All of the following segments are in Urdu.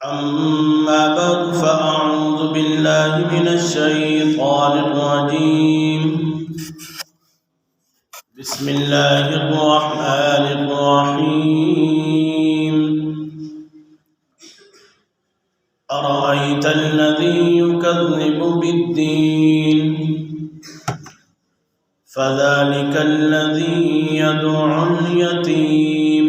أما بعد فأعوذ بالله من الشيطان الرجيم. بسم الله الرحمن الرحيم. أرأيت الذي يكذب بالدين فذلك الذي يدعو اليتيم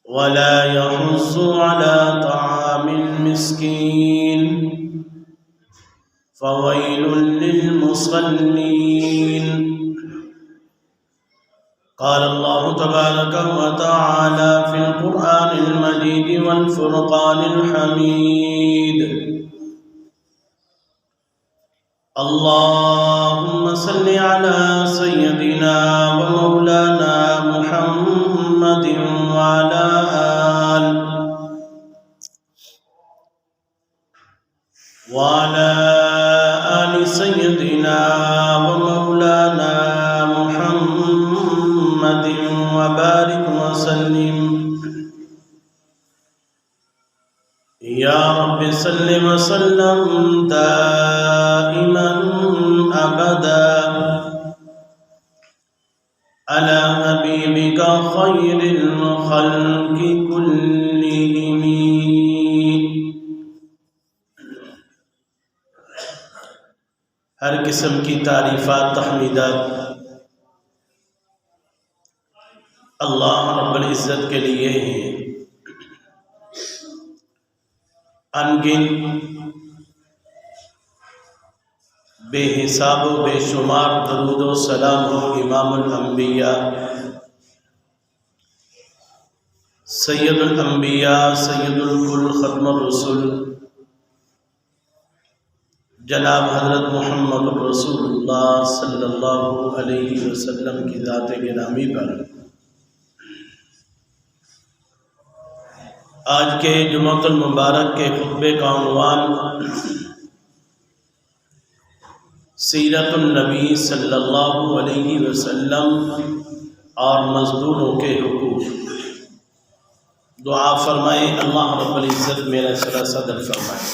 ولا يحض على طعام المسكين فويل للمصلين. قال الله تبارك وتعالى في القرآن المجيد والفرقان الحميد: اللهم صل على سيدنا ومولانا محمد وعلى آل سيدنا ومولانا محمد وبارك وسلم. يا رب صل وسلم دائما أبدا على حبيبك خير الخلق كلهم. ہر قسم کی تعریفات تحمیدات اللہ رب العزت کے لیے ہیں. انگن بے حساب و بے شمار درود و سلام ہو امام الانبیاء سید الانبیاء سید الکل ختم الرسل جناب حضرت محمد رسول اللہ صلی اللہ علیہ وسلم کی ذات گرامی پر. آج کے جمعۃ المبارک کے خطبے کا عنوان سیرت النبی صلی اللہ علیہ وسلم اور مزدوروں کے حقوق. دعا فرمائیں اللہ رب العزت میرا سرا صدر فرمائے.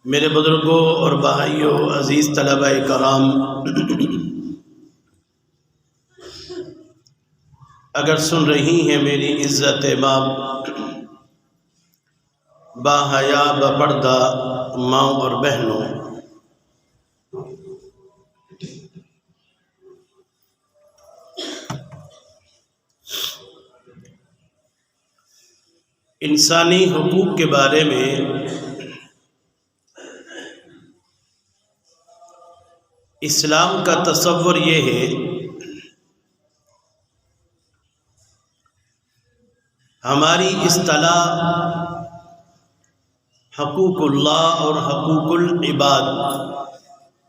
میرے بزرگوں اور بھائیوں، عزیز طلبہ کرام، اگر سن رہی ہیں میری عزت ماں، باحیا بپردہ ماں اور بہنوں، انسانی حقوق کے بارے میں اسلام کا تصور یہ ہے ہماری اصطلاح حقوق اللہ اور حقوق العباد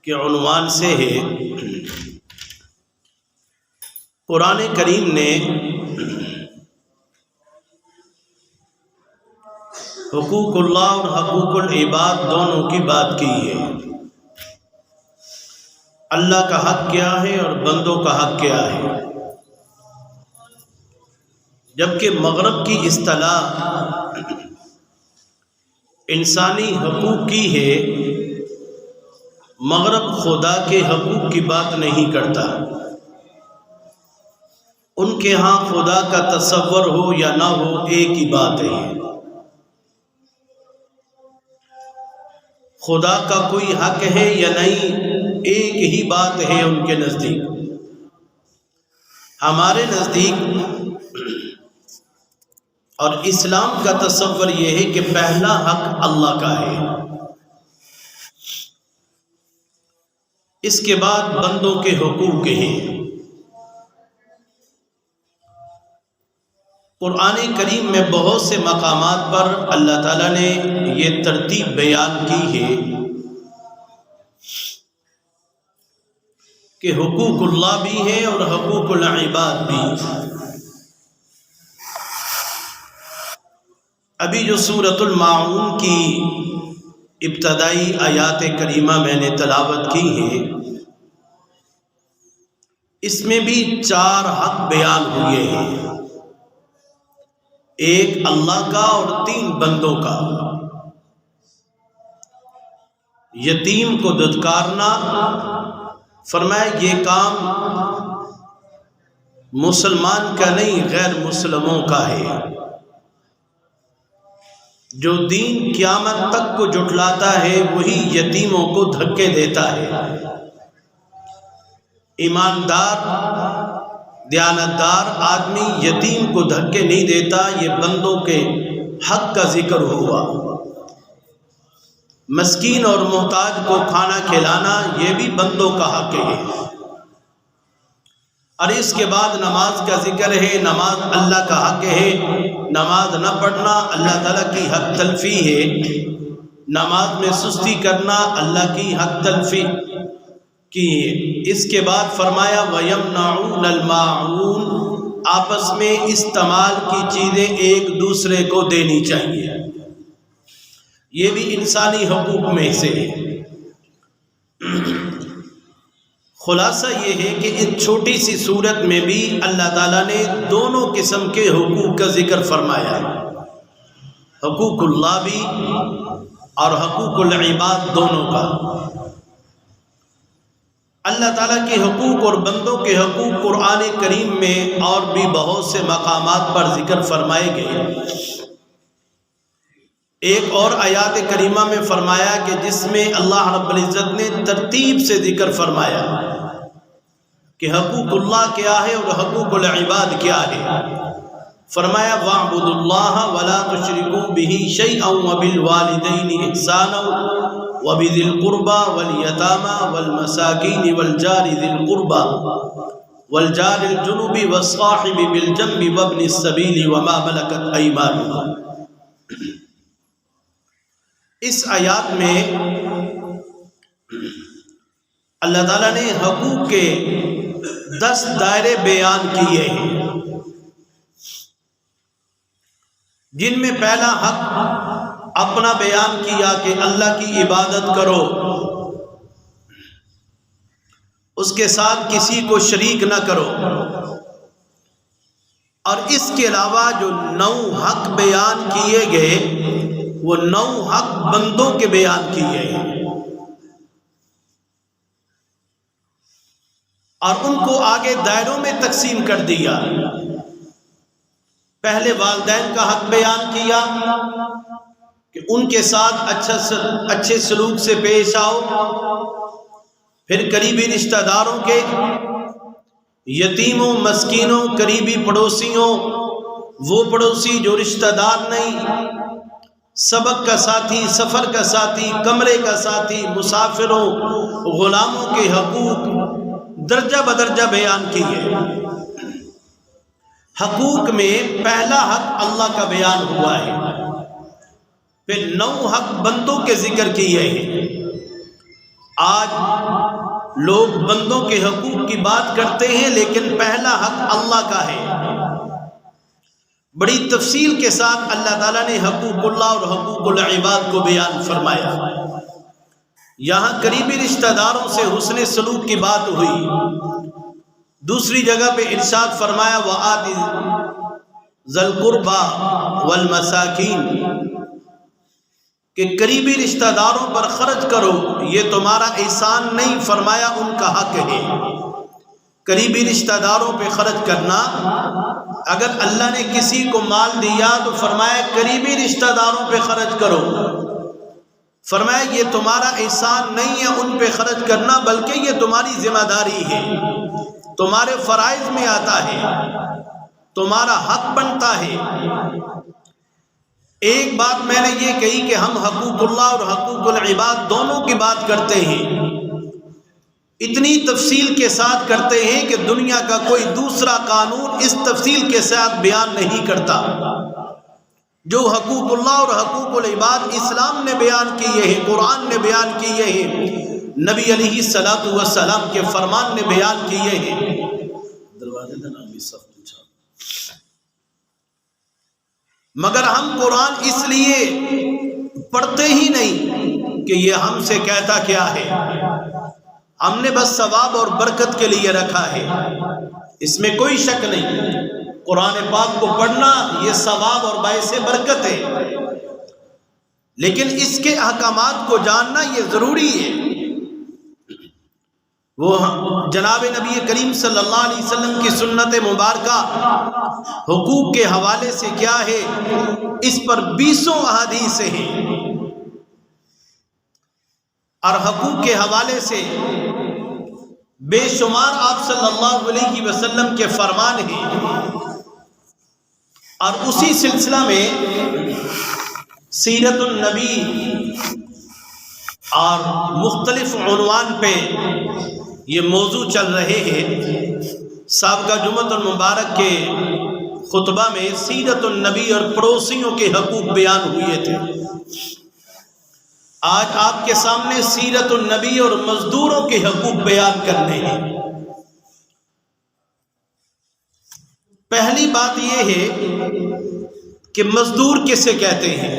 کے عنوان سے ہے. قرآن کریم نے حقوق اللہ اور حقوق العباد دونوں کی بات کی ہے. اللہ کا حق کیا ہے اور بندوں کا حق کیا ہے. جبکہ مغرب کی اصطلاح انسانی حقوق کی ہے، مغرب خدا کے حقوق کی بات نہیں کرتا. ان کے ہاں خدا کا تصور ہو یا نہ ہو ایک ہی بات ہے. خدا کا کوئی حق ہے یا نہیں ایک ہی بات ہے ان کے نزدیک. ہمارے نزدیک اور اسلام کا تصور یہ ہے کہ پہلا حق اللہ کا ہے، اس کے بعد بندوں کے حقوق ہیں. قرآن کریم میں بہت سے مقامات پر اللہ تعالیٰ نے یہ ترتیب بیان کی ہے کہ حقوق اللہ بھی ہے اور حقوق العباد بھی. ابھی جو سورۃ الماعون کی ابتدائی آیات کریمہ میں نے تلاوت کی ہے، اس میں بھی 4 حق بیان ہوئے ہیں، ایک اللہ کا اور 3 بندوں کا۔ یتیم کو دھتکارنا، فرمایا یہ کام مسلمان کا نہیں غیر مسلموں کا ہے۔ جو دین قیامت تک کو جھٹلاتا ہے وہی یتیموں کو دھکے دیتا ہے۔ ایماندار دیانتدار آدمی یتیم کو دھکے نہیں دیتا۔ یہ بندوں کے حق کا ذکر ہوا۔ مسکین اور محتاج کو کھانا کھلانا یہ بھی بندوں کا حق ہے۔ اور اس کے بعد نماز کا ذکر ہے۔ نماز اللہ کا حق ہے، نماز نہ پڑھنا اللہ تعالیٰ کی حق تلفی ہے۔ نماز میں سستی کرنا اللہ کی حق تلفی کی ہے۔ اس کے بعد فرمایا وَيَمْنَعُونَ الْمَاعُونَ، آپس میں استعمال کی چیزیں ایک دوسرے کو دینی چاہیے، یہ بھی انسانی حقوق میں سے ہے۔ خلاصہ یہ ہے کہ اس چھوٹی سی صورت میں بھی اللہ تعالیٰ نے دونوں قسم کے حقوق کا ذکر فرمایا، حقوق اللہ بھی اور حقوق العباد دونوں کا۔ اللہ تعالیٰ کے حقوق اور بندوں کے حقوق قرآن کریم میں اور بھی بہت سے مقامات پر ذکر فرمائے گئے۔ ایک اور آیات کریمہ میں فرمایا کہ جس میں اللہ رب العزت نے ترتیب سے ذکر فرمایا کہ حقوق اللہ کیا ہے اور حقوق العباد کیا ہے۔ فرمایا وَاعْبُدُوا اللَّهَ وَلَا تُشْرِكُوا بِهِ شَيْئًا وَبِالْوَالِدَيْنِ إِحْسَانًا وَبِذِي الْقُرْبَى وَالْيَتَامَى وَالْمَسَاكِينِ وَالْجَارِ ذِي الْقُرْبَى وَالْجَارِ الْجُنُبِ وَالصَّاحِبِ بِالْجَنبِ وَابْنِ السَّبِيلِ وَمَا مَلَكَتْ أَيْمَانُكُمْ۔ اس آیات میں اللہ تعالیٰ نے حقوق کے 10 دائرے بیان کیے ہیں، جن میں پہلا حق اپنا بیان کیا کہ اللہ کی عبادت کرو، اس کے ساتھ کسی کو شریک نہ کرو۔ اور اس کے علاوہ جو 9 حق بیان کیے گئے وہ 9 حق بندوں کے بیان کیے ہیں، اور ان کو آگے دائروں میں تقسیم کر دیا۔ پہلے والدین کا حق بیان کیا کہ ان کے ساتھ اچھے سلوک سے پیش آؤ۔ پھر قریبی رشتہ داروں کے، یتیموں، مسکینوں، قریبی پڑوسیوں، وہ پڑوسی جو رشتہ دار نہیں، سبق کا ساتھی، سفر کا ساتھی، کمرے کا ساتھی، مسافروں، غلاموں کے حقوق درجہ بدرجہ بیان کیے۔ حقوق میں پہلا حق اللہ کا بیان ہوا ہے، پھر 9 حق بندوں کے ذکر کیے ہیں۔ آج لوگ بندوں کے حقوق کی بات کرتے ہیں لیکن پہلا حق اللہ کا ہے۔ بڑی تفصیل کے ساتھ اللہ تعالیٰ نے حقوق اللہ اور حقوق العباد کو بیان فرمایا۔ یہاں قریبی رشتہ داروں سے حسن سلوک کی بات ہوئی۔ دوسری جگہ پہ ارشاد فرمایا وَآتِ ذَی الْقُرْبَى وَالْمَسَاکِینِ، کہ قریبی رشتہ داروں پر خرچ کرو، یہ تمہارا احسان نہیں، فرمایا ان کا حق ہے۔ قریبی رشتہ داروں پہ خرچ کرنا، اگر اللہ نے کسی کو مال دیا تو فرمایا قریبی رشتہ داروں پہ خرچ کرو، فرمایا یہ تمہارا احسان نہیں ہے ان پہ خرچ کرنا، بلکہ یہ تمہاری ذمہ داری ہے، تمہارے فرائض میں آتا ہے، تمہارا حق بنتا ہے۔ ایک بات میں نے یہ کہی کہ ہم حقوق اللہ اور حقوق العباد دونوں کی بات کرتے ہیں، اتنی تفصیل کے ساتھ کرتے ہیں کہ دنیا کا کوئی دوسرا قانون اس تفصیل کے ساتھ بیان نہیں کرتا۔ جو حقوق اللہ اور حقوق العباد اسلام نے بیان کیے ہیں، قرآن نے بیان کیے ہیں، نبی علیہ الصلوۃ والسلام کے فرمان نے بیان کیے ہیں۔ دروازے کا نام بھی سب پوچھا، مگر ہم قرآن اس لیے پڑھتے ہی نہیں کہ یہ ہم سے کہتا کیا ہے، ہم نے بس ثواب اور برکت کے لیے رکھا ہے، اس میں کوئی شک نہیں۔ قرآن پاک کو پڑھنا یہ ثواب اور باعث برکت ہے، لیکن اس کے احکامات کو جاننا یہ ضروری ہے۔ وہ جناب نبی کریم صلی اللہ علیہ وسلم کی سنت مبارکہ حقوق کے حوالے سے کیا ہے، اس پر 20 احادیث ہیں، اور حقوق کے حوالے سے بے شمار آپ صلی اللہ علیہ وسلم کے فرمان ہیں۔ اور اسی سلسلہ میں سیرت النبی اور مختلف عنوان پہ یہ موضوع چل رہے ہیں۔ سابقہ جمعۃ المبارک کے خطبہ میں سیرت النبی اور پڑوسیوں کے حقوق بیان ہوئے تھے۔ آج آپ کے سامنے سیرت النبی اور مزدوروں کے حقوق بیان کرنے ہیں۔ پہلی بات یہ ہے کہ مزدور کسے کہتے ہیں؟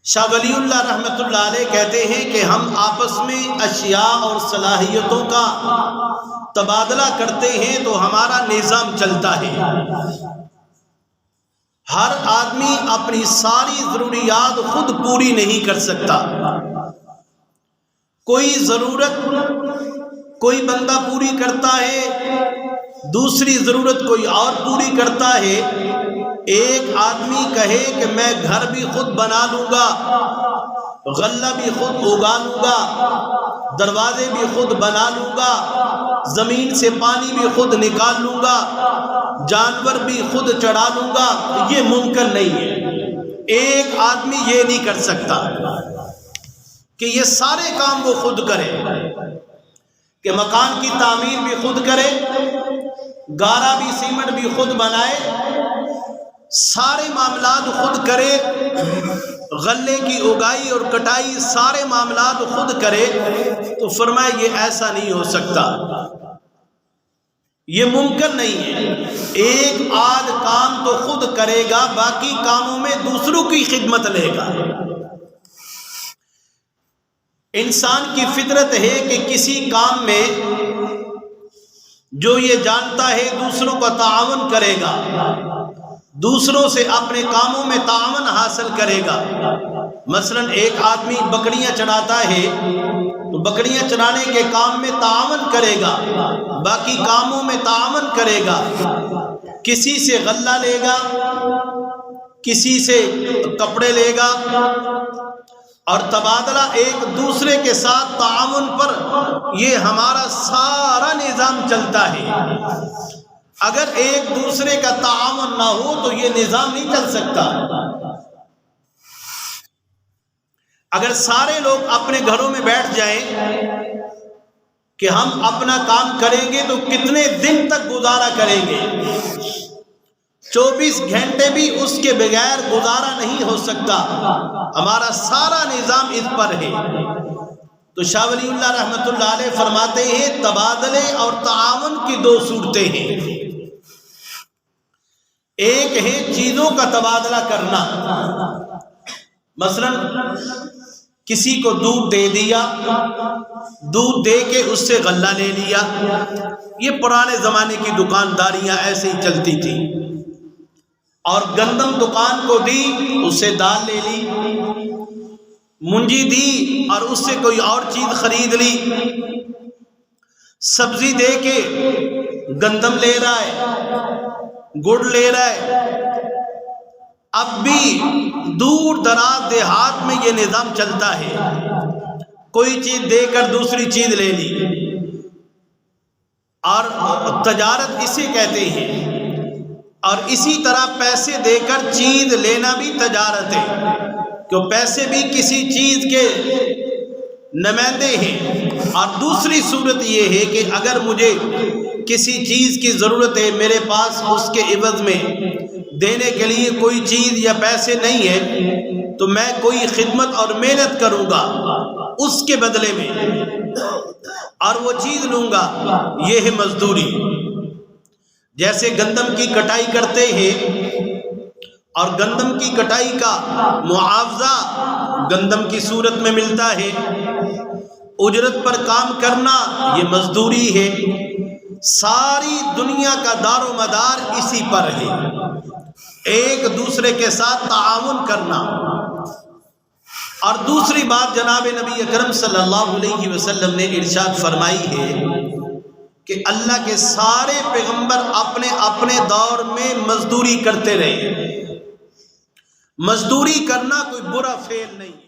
شاہ ولی اللہ رحمۃ اللہ علیہ کہتے ہیں کہ ہم آپس میں اشیاء اور صلاحیتوں کا تبادلہ کرتے ہیں تو ہمارا نظام چلتا ہے۔ ہر آدمی اپنی ساری ضروریات خود پوری نہیں کر سکتا۔ کوئی ضرورت کوئی بندہ پوری کرتا ہے، دوسری ضرورت کوئی اور پوری کرتا ہے۔ ایک آدمی کہے کہ میں گھر بھی خود بنا لوں گا، غلہ بھی خود اگا لوں گا، دروازے بھی خود بنا لوں گا، زمین سے پانی بھی خود نکال لوں گا، جانور بھی خود چڑھا لوں گا، یہ ممکن نہیں ہے۔ ایک آدمی یہ نہیں کر سکتا کہ یہ سارے کام وہ خود کرے، کہ مکان کی تعمیر بھی خود کرے، گارا بھی سیمنٹ بھی خود بنائے، سارے معاملات خود کرے، غلے کی اگائی اور کٹائی سارے معاملات خود کرے، تو فرمایا یہ ایسا نہیں ہو سکتا، یہ ممکن نہیں ہے۔ ایک آدھ کام تو خود کرے گا، باقی کاموں میں دوسروں کی خدمت لے گا۔ انسان کی فطرت ہے کہ کسی کام میں جو یہ جانتا ہے دوسروں کا تعاون کرے گا، دوسروں سے اپنے کاموں میں تعاون حاصل کرے گا۔ مثلا ایک آدمی بکریاں چراتا ہے تو بکریاں چرانے کے کام میں تعاون کرے گا، باقی کاموں میں تعاون کرے گا۔ کسی سے غلہ لے گا، کسی سے کپڑے لے گا، اور تبادلہ ایک دوسرے کے ساتھ تعاون پر یہ ہمارا سارا نظام چلتا ہے۔ اگر ایک دوسرے کا تعاون نہ ہو تو یہ نظام نہیں چل سکتا۔ اگر سارے لوگ اپنے گھروں میں بیٹھ جائیں کہ ہم اپنا کام کریں گے تو کتنے دن تک گزارا کریں گے؟ 24 گھنٹے بھی اس کے بغیر گزارا نہیں ہو سکتا۔ ہمارا سارا نظام اس پر ہے۔ تو شاہ ولی اللہ رحمۃ اللہ علیہ فرماتے ہیں تبادلے اور تعاون کی 2 صورتیں ہیں۔ ایک ہے چیزوں کا تبادلہ کرنا، مثلا کسی کو دودھ دے دیا، دودھ دے کے اس سے غلہ لے لیا، یہ پرانے زمانے کی دکانداریاں ایسے ہی چلتی تھی۔ اور گندم دکان کو دی، اس سے دال لے لی، منجی دی اور اس سے کوئی اور چیز خرید لی، سبزی دے کے گندم لے رہا ہے، گڑ لے رہا ہے۔ اب بھی دور دراز دیہات میں یہ نظام چلتا ہے، کوئی چیز دے کر دوسری چیز لے لی، اور تجارت اسے کہتے ہیں۔ اور اسی طرح پیسے دے کر چیز لینا بھی تجارت ہے، کہ پیسے بھی کسی چیز کے نمائندے ہیں۔ اور دوسری صورت یہ ہے کہ اگر مجھے کسی چیز کی ضرورت ہے، میرے پاس اس کے عوض میں دینے کے لیے کوئی چیز یا پیسے نہیں ہے، تو میں کوئی خدمت اور محنت کروں گا اس کے بدلے میں اور وہ چیز لوں گا، یہ ہے مزدوری۔ جیسے گندم کی کٹائی کرتے ہیں اور گندم کی کٹائی کا معاوضہ گندم کی صورت میں ملتا ہے، اجرت پر کام کرنا یہ مزدوری ہے، ساری دنیا کا دار و مدار اسی پر ہے، ایک دوسرے کے ساتھ تعاون کرنا۔ اور دوسری بات جناب نبی اکرم صلی اللہ علیہ وسلم نے ارشاد فرمائی ہے کہ اللہ کے سارے پیغمبر اپنے اپنے دور میں مزدوری کرتے رہے۔ مزدوری کرنا کوئی برا فعل نہیں۔